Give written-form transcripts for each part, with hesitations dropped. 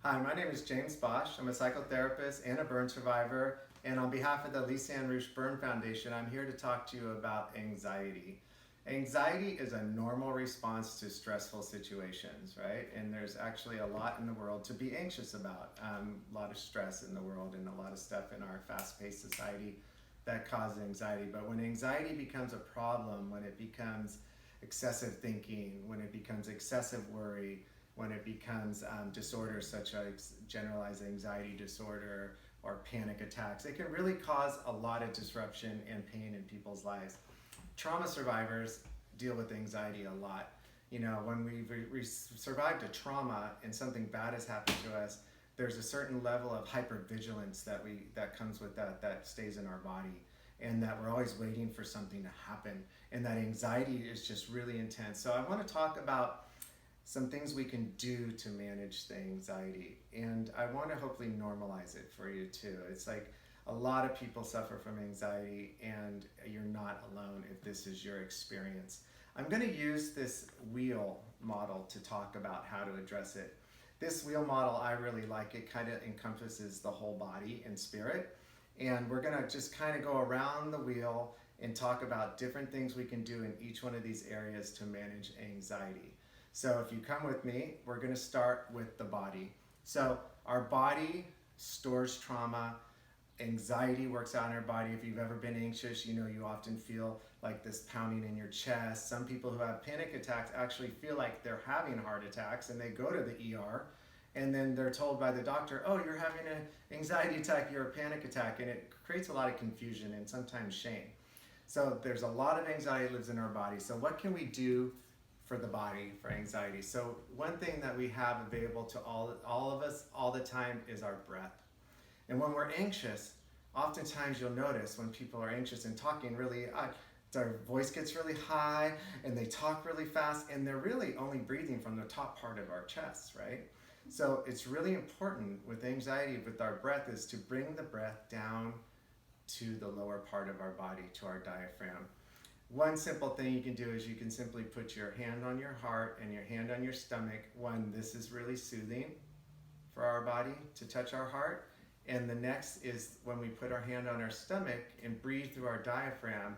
Hi, my name is James Bosch. I'm a psychotherapist and a burn survivor. And on behalf of the Lisa Ann Roosh Burn Foundation, I'm here to talk to you about anxiety. Anxiety is a normal response to stressful situations, right? And there's actually a lot in the world to be anxious about. A lot of stress in the world and a lot of stuff in our fast-paced society that causes anxiety. But when anxiety becomes a problem, when it becomes excessive thinking, when it becomes excessive worry, when it becomes disorders such as generalized anxiety disorder or panic attacks, it can really cause a lot of disruption and pain in people's lives. Trauma survivors deal with anxiety a lot. You know, when we survived a trauma and something bad has happened to us, there's a certain level of hypervigilance that comes with that stays in our body, and that we're always waiting for something to happen, and that anxiety is just really intense. So I want to talk about some things we can do to manage the anxiety, and I want to hopefully normalize it for you too. It's like a lot of people suffer from anxiety, and you're not alone if this is your experience. I'm going to use this wheel model to talk about how to address it. This wheel model, I really like. It kind of encompasses the whole body and spirit, and we're going to just kind of go around the wheel and talk about different things we can do in each one of these areas to manage anxiety. So if you come with me, we're going to start with the body. So our body stores trauma. Anxiety works out in our body. If you've ever been anxious, you know you often feel like this pounding in your chest. Some people who have panic attacks actually feel like they're having heart attacks, and they go to the ER, and then they're told by the doctor, oh, you're having an anxiety attack, you're a panic attack, and it creates a lot of confusion and sometimes shame. So there's a lot of anxiety that lives in our body. So what can we do for the body, for anxiety? So one thing that we have available to all of us all the time is our breath. And when we're anxious, oftentimes you'll notice when people are anxious and talking really, their voice gets really high and they talk really fast, and they're really only breathing from the top part of our chest, right? So it's really important with anxiety, with our breath, is to bring the breath down to the lower part of our body, to our diaphragm. One simple thing you can do is you can simply put your hand on your heart and your hand on your stomach. One, this is really soothing for our body to touch our heart. And the next is when we put our hand on our stomach and breathe through our diaphragm,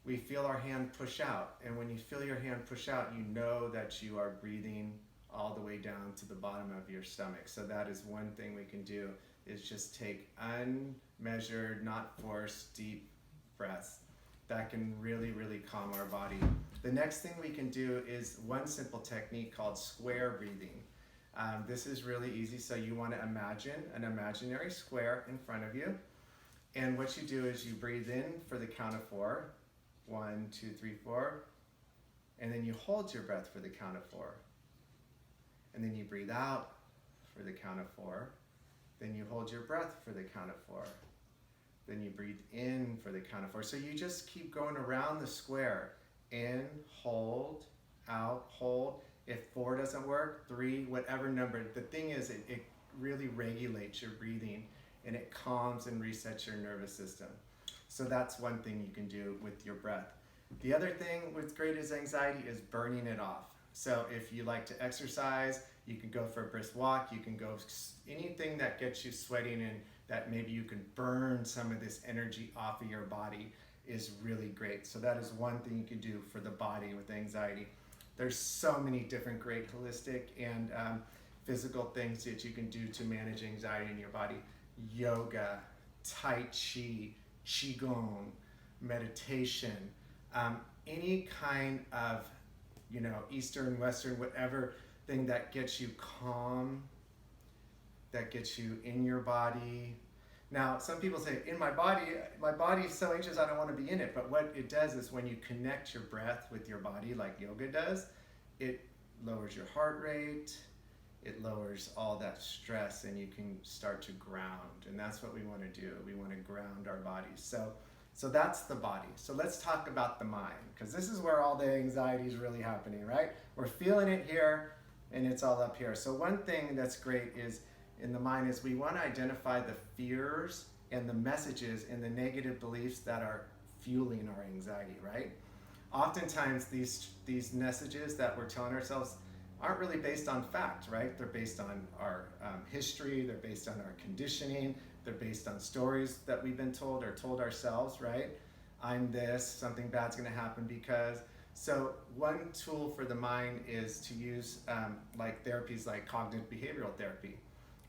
we feel our hand push out. And when you feel your hand push out, you know that you are breathing all the way down to the bottom of your stomach. So that is one thing we can do, is just take unmeasured, not forced, deep breaths. That can really, really calm our body. The next thing we can do is one simple technique called square breathing. This is really easy. So you want to imagine an imaginary square in front of you. And what you do is you breathe in for the count of 4. 1, 2, 3, 4. And then you hold your breath for the count of 4. And then you breathe out for the count of 4. Then you hold your breath for the count of 4. Then you breathe in for the count of 4. So you just keep going around the square. In, hold, out, hold. If 4 doesn't work, 3, whatever number. The thing is, it really regulates your breathing, and it calms and resets your nervous system. So that's one thing you can do with your breath. The other thing with great is anxiety is burning it off. So if you like to exercise, you can go for a brisk walk. You can go anything that gets you sweating, and that maybe you can burn some of this energy off of your body is really great. So that is one thing you can do for the body with anxiety. There's so many different great holistic and physical things that you can do to manage anxiety in your body. Yoga, Tai Chi, Qigong, meditation, any kind of, Eastern, Western, whatever thing that gets you calm, that gets you in your body. Now, some people say, in my body is so anxious, I don't want to be in it. But what it does is when you connect your breath with your body, like yoga does, it lowers your heart rate, it lowers all that stress, and you can start to ground. And that's what we want to do. We want to ground our bodies. So that's the body. So let's talk about the mind, because this is where all the anxiety is really happening, right? We're feeling it here, and it's all up here. So one thing that's great is in the mind is we want to identify the fears and the messages and the negative beliefs that are fueling our anxiety, right? Oftentimes these messages that we're telling ourselves, aren't really based on fact, right? They're based on our history, they're based on our conditioning, they're based on stories that we've been told or told ourselves, right? I'm this, something bad's gonna happen because. So one tool for the mind is to use like therapies like cognitive behavioral therapy,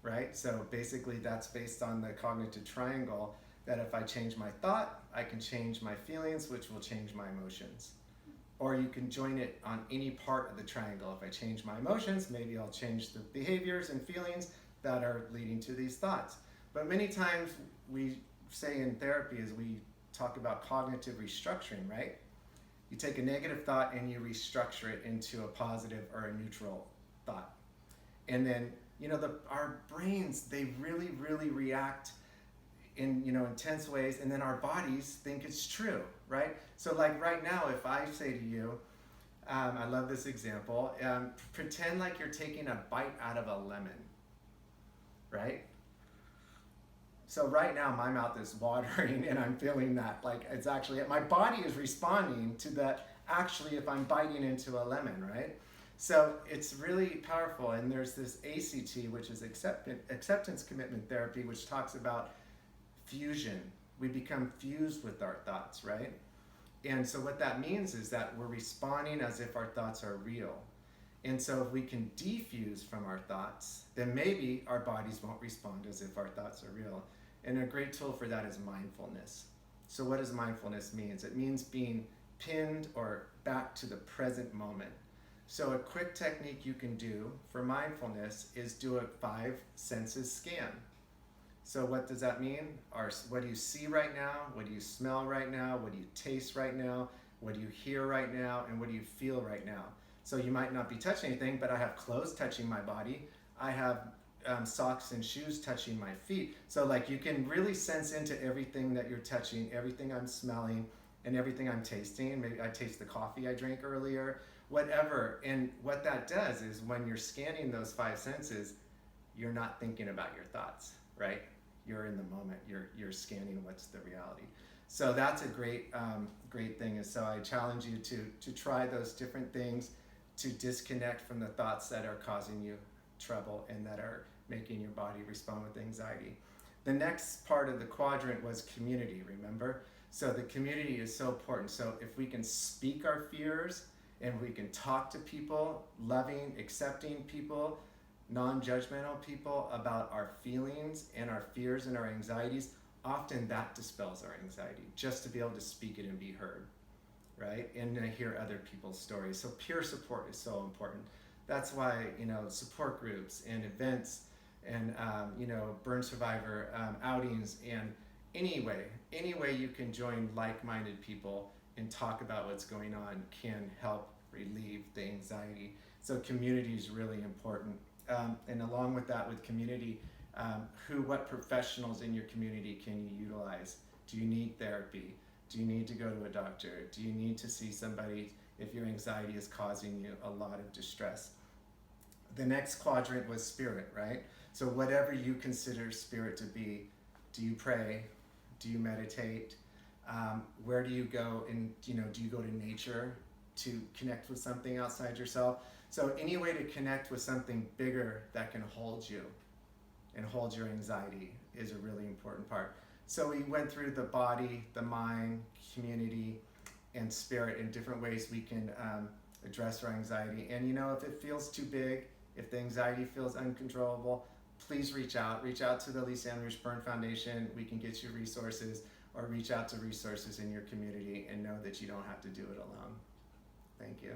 right? So basically that's based on the cognitive triangle, that if I change my thought, I can change my feelings, which will change my emotions. Or you can join it on any part of the triangle. If I change my emotions, maybe I'll change the behaviors and feelings that are leading to these thoughts. But many times we say in therapy is we talk about cognitive restructuring, right? You take a negative thought and you restructure it into a positive or a neutral thought. And then, our brains, they really, really react in intense ways, and then our bodies think it's true, right? So like right now, if I say to you, I love this example, pretend like you're taking a bite out of a lemon, right? So right now my mouth is watering and I'm feeling that, like it's actually, my body is responding to that actually if I'm biting into a lemon, right? So it's really powerful, and there's this ACT, which is acceptance commitment therapy, which talks about fusion. We become fused with our thoughts, right? And so what that means is that we're responding as if our thoughts are real. And so if we can defuse from our thoughts, then maybe our bodies won't respond as if our thoughts are real. And a great tool for that is mindfulness. So what does mindfulness mean? It means being pinned or back to the present moment. So a quick technique you can do for mindfulness is do a 5 senses scan. So what does that mean? What do you see right now? What do you smell right now? What do you taste right now? What do you hear right now? And what do you feel right now? So you might not be touching anything, but I have clothes touching my body. I have socks and shoes touching my feet. So like you can really sense into everything that you're touching, everything I'm smelling, and everything I'm tasting. Maybe I taste the coffee I drank earlier, whatever. And what that does is when you're scanning those 5 senses, you're not thinking about your thoughts, right? You're in the moment. You're scanning what's the reality. So that's a great thing. And so I challenge you to try those different things, to disconnect from the thoughts that are causing you trouble and that are making your body respond with anxiety. The next part of the quadrant was community, remember? So the community is so important. So if we can speak our fears and we can talk to people, loving, accepting people, non-judgmental people about our feelings and our fears and our anxieties, often that dispels our anxiety, just to be able to speak it and be heard, right? And I hear other people's stories. So peer support is so important. That's why, support groups and events and, burn survivor outings, and any way you can join like-minded people and talk about what's going on can help relieve the anxiety. So community is really important. And along with that, with community, what professionals in your community can you utilize? Do you need therapy? Do you need to go to a doctor? Do you need to see somebody if your anxiety is causing you a lot of distress? The next quadrant was spirit, right? So whatever you consider spirit to be, do you pray? Do you meditate? Where do you go? And do you go to nature to connect with something outside yourself? So any way to connect with something bigger that can hold you and hold your anxiety is a really important part. So we went through the body, the mind, community, and spirit in different ways we can address our anxiety. And if it feels too big, if the anxiety feels uncontrollable, please reach out. Reach out to the Lisa Ann Rush Burn Foundation. We can get you resources, or reach out to resources in your community and know that you don't have to do it alone. Thank you.